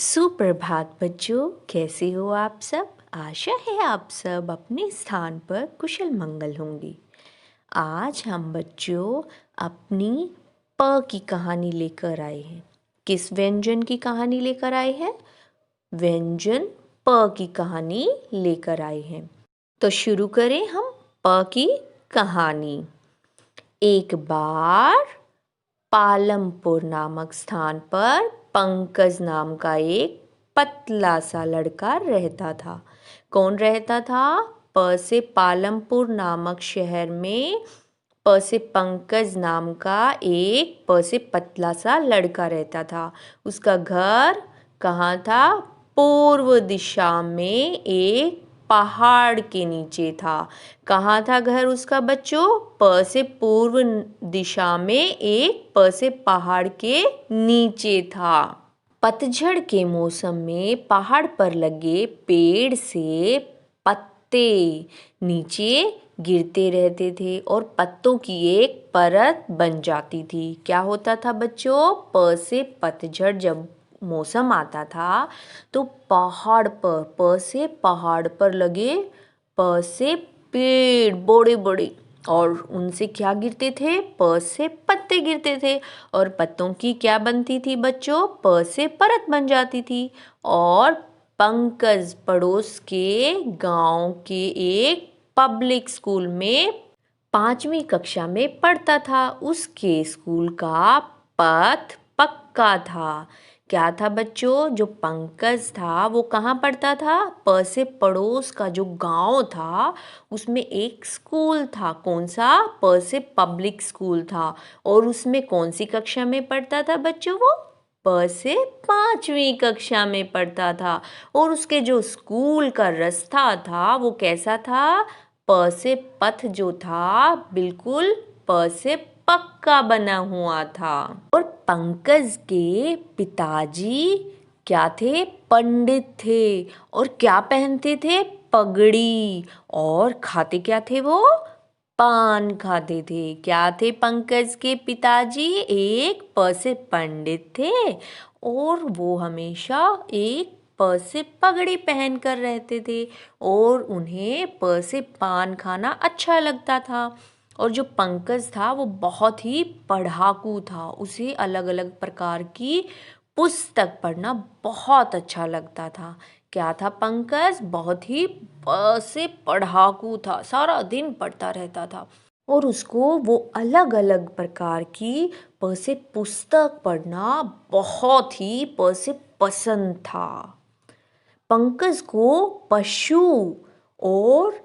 सुप्रभात बच्चों, कैसे हो आप सब। आशा है आप सब अपने स्थान पर कुशल मंगल होंगे। आज हम बच्चों अपनी प की कहानी लेकर आए हैं। किस व्यंजन की कहानी लेकर आए हैं? व्यंजन प की कहानी लेकर आए हैं। तो शुरू करें हम प की कहानी। एक बार पालमपुर नामक स्थान पर पंकज नाम का एक पतला सा लड़का रहता था। कौन रहता था? प से पालमपुर नामक शहर में प से पंकज नाम का एक प से पतला सा लड़का रहता था। उसका घर कहाँ था? पूर्व दिशा में एक पहाड़ के नीचे था। कहाँ था घर उसका बच्चों? प से पूर्व दिशा में एक प से पहाड़ के नीचे था। पतझड़ के मौसम में पहाड़ पर लगे पेड़ से पत्ते नीचे गिरते रहते थे और पत्तों की एक परत बन जाती थी। क्या होता था बच्चों? प से पतझड़ जब मौसम आता था तो प से पहाड़ पर लगे प से पेड़ बड़े बड़े और उनसे क्या गिरते थे? प से पत्ते गिरते थे और पत्तों की क्या बनती थी बच्चों? प से परत बन जाती थी। और पंकज पड़ोस के गांव के एक पब्लिक स्कूल में 5वीं कक्षा में पढ़ता था। उसके स्कूल का पथ पक्का था। क्या था बच्चों? जो पंकज था वो कहाँ पढ़ता था? प से पड़ोस का जो गांव था उसमें एक स्कूल था। कौन सा? प से पब्लिक स्कूल था। और उसमें कौन सी कक्षा में पढ़ता था बच्चों वो? प से 5वीं कक्षा में पढ़ता था। और उसके जो स्कूल का रास्ता था वो कैसा था? प से पथ जो था बिल्कुल प से पक्का बना हुआ था। और पंकज के पिताजी क्या थे? पंडित थे। और क्या पहनते थे? पगड़ी। और खाते क्या थे वो? पान खाते थे। क्या थे पंकज के पिताजी? एक प से पंडित थे और वो हमेशा एक प से पगड़ी पहन कर रहते थे और उन्हें प से पान खाना अच्छा लगता था। और जो पंकज था वो बहुत ही पढ़ाकू था। उसे अलग अलग प्रकार की पुस्तक पढ़ना बहुत अच्छा लगता था। क्या था पंकज? बहुत ही प से पढ़ाकू था। सारा दिन पढ़ता रहता था और उसको वो अलग अलग प्रकार की प से पुस्तक पढ़ना बहुत ही प से पसंद था। पंकज को पशु और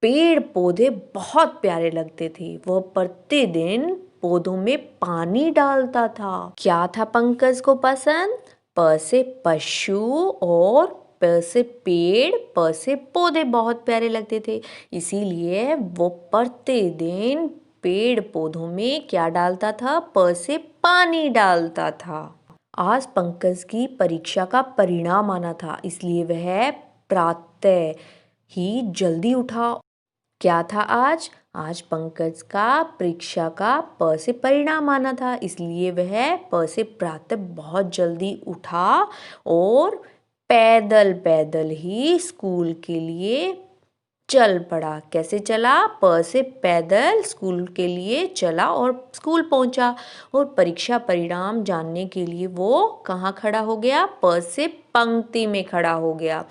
पेड़ पौधे बहुत प्यारे लगते थे। वह प्रतिदिन पौधों में पानी डालता था। क्या था पंकज को पसंद? प से पशु और प से पेड़ प से पौधे बहुत प्यारे लगते थे। इसीलिए वो प्रतिदिन पेड़ पौधों में क्या डालता था? प से पानी डालता था। आज पंकज की परीक्षा का परिणाम आना था, इसलिए वह प्रातः ही जल्दी उठा। क्या था आज? आज पंकज का परीक्षा का प से परिणाम आना था, इसलिए वह प से प्रातः बहुत जल्दी उठा और पैदल पैदल ही स्कूल के लिए चल पड़ा। कैसे चला? प से पैदल स्कूल के लिए चला और स्कूल पहुंचा। और परीक्षा परिणाम जानने के लिए वो कहाँ खड़ा हो गया? प से पंक्ति में खड़ा हो गया।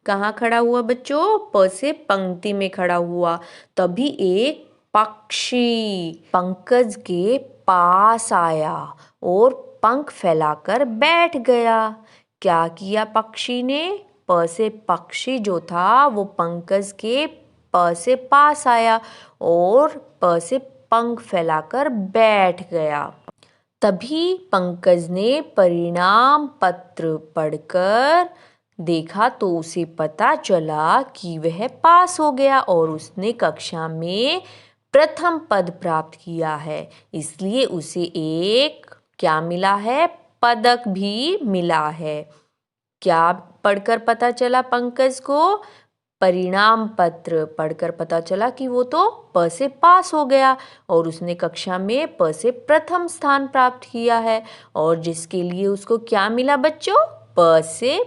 कहाँ खड़ा हुआ बच्चों? प से पंक्ति में खड़ा हुआ। तभी एक पक्षी पंकज के पास आया और पंख फैलाकर बैठ गया। क्या किया पक्षी ने? प से पक्षी जो था वो पंकज के प से पास आया और प से पंख फैलाकर बैठ गया। तभी पंकज ने परिणाम पत्र पढ़कर देखा तो उसे पता चला कि वह पास हो गया और उसने कक्षा में प्रथम पद प्राप्त किया है। इसलिए उसे एक क्या मिला है? पदक भी मिला है। क्या पढ़कर पता चला पंकज को? परिणाम पत्र पढ़कर पता चला कि वो तो प से पास हो गया और उसने कक्षा में प से प्रथम स्थान प्राप्त किया है। और जिसके लिए उसको क्या मिला बच्चों? प से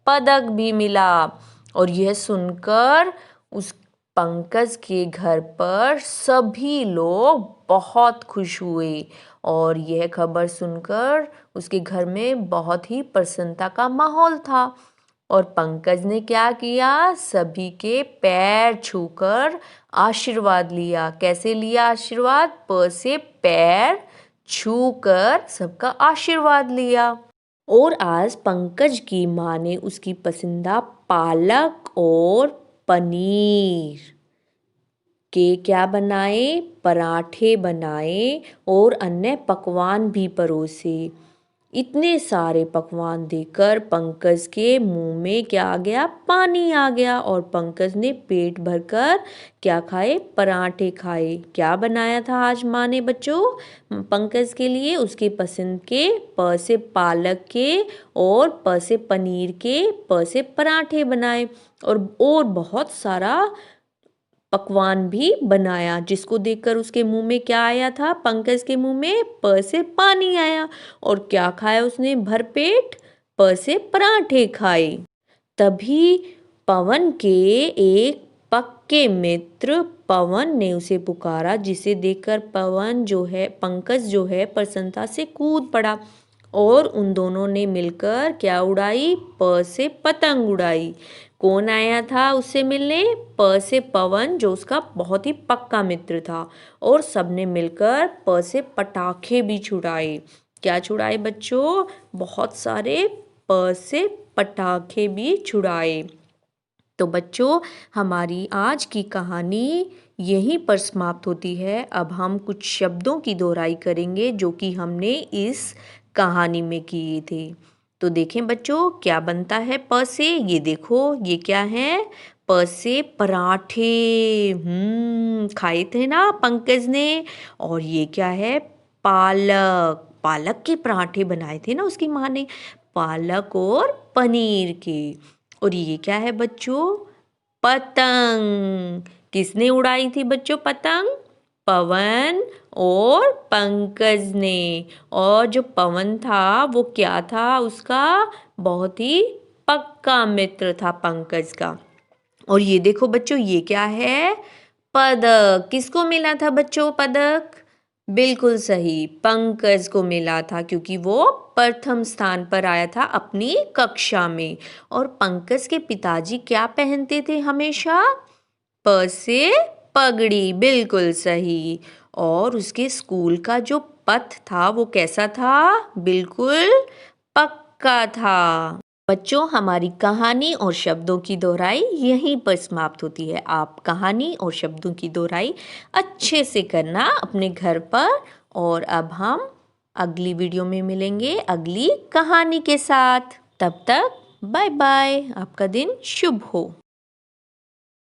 पदक भी मिला। और यह सुनकर उस पंकज के घर पर सभी लोग बहुत खुश हुए और यह खबर सुनकर उसके घर में बहुत ही प्रसन्नता का माहौल था। और पंकज ने क्या किया, सभी के पैर छूकर आशीर्वाद लिया। कैसे लिया आशीर्वाद? प से पैर छूकर सबका आशीर्वाद लिया। और आज पंकज की माँ ने उसकी पसंदीदा पालक और पनीर के क्या बनाए, पराठे बनाए और अन्य पकवान भी परोसे। इतने सारे पकवान देखकर पंकज के मुंह में क्या आ गया, पानी आ गया। और पंकज ने पेट भरकर क्या खाए, पराठे खाए। क्या बनाया था आज माँ ने बच्चों पंकज के लिए? उसके पसंद के प से पालक के और प से पनीर के, प से पराठे बनाए और बहुत सारा पकवान भी बनाया, जिसको देखकर उसके मुंह में क्या आया था, पंकज के मुंह में प से पानी आया। और क्या खाया उसने भरपेट? प से पराठे खाए। तभी पवन के एक पक्के मित्र पवन ने उसे पुकारा, जिसे देखकर पंकज जो है प्रसन्नता से कूद पड़ा और उन दोनों ने मिलकर क्या उड़ाई, प से पतंग उड़ाई। कौन आया था उससे मिलने? प से पवन, जो उसका बहुत ही पक्का मित्र था। और सबने मिलकर प से पटाखे भी छुड़ाए। क्या छुड़ाए बच्चों? बहुत सारे प से पटाखे भी छुड़ाए। तो बच्चों हमारी आज की कहानी यहीं पर समाप्त होती है। अब हम कुछ शब्दों की दोहराई करेंगे जो कि हमने इस कहानी में किए थे। तो देखें बच्चों क्या बनता है प से। ये देखो ये क्या है, प से पराठे खाए थे ना पंकज ने। और ये क्या है, पालक, पालक के पराठे बनाए थे ना उसकी माँ ने, पालक और पनीर के। और ये क्या है बच्चों, पतंग। किसने उड़ाई थी बच्चों पतंग? पवन और पंकज ने। और जो पवन था वो क्या था, उसका बहुत ही पक्का मित्र था पंकज का। और ये देखो बच्चों ये क्या है, पदक। किसको मिला था बच्चों पदक? बिल्कुल सही, पंकज को मिला था, क्योंकि वो प्रथम स्थान पर आया था अपनी कक्षा में। और पंकज के पिताजी क्या पहनते थे हमेशा? प से पगड़ी, बिल्कुल सही। और उसके स्कूल का जो पथ था वो कैसा था? बिल्कुल पक्का था। बच्चों हमारी कहानी और शब्दों की दोहराई यहीं पर समाप्त होती है। आप कहानी और शब्दों की दोहराई अच्छे से करना अपने घर पर। और अब हम अगली वीडियो में मिलेंगे अगली कहानी के साथ। तब तक बाय बाय, आपका दिन शुभ हो।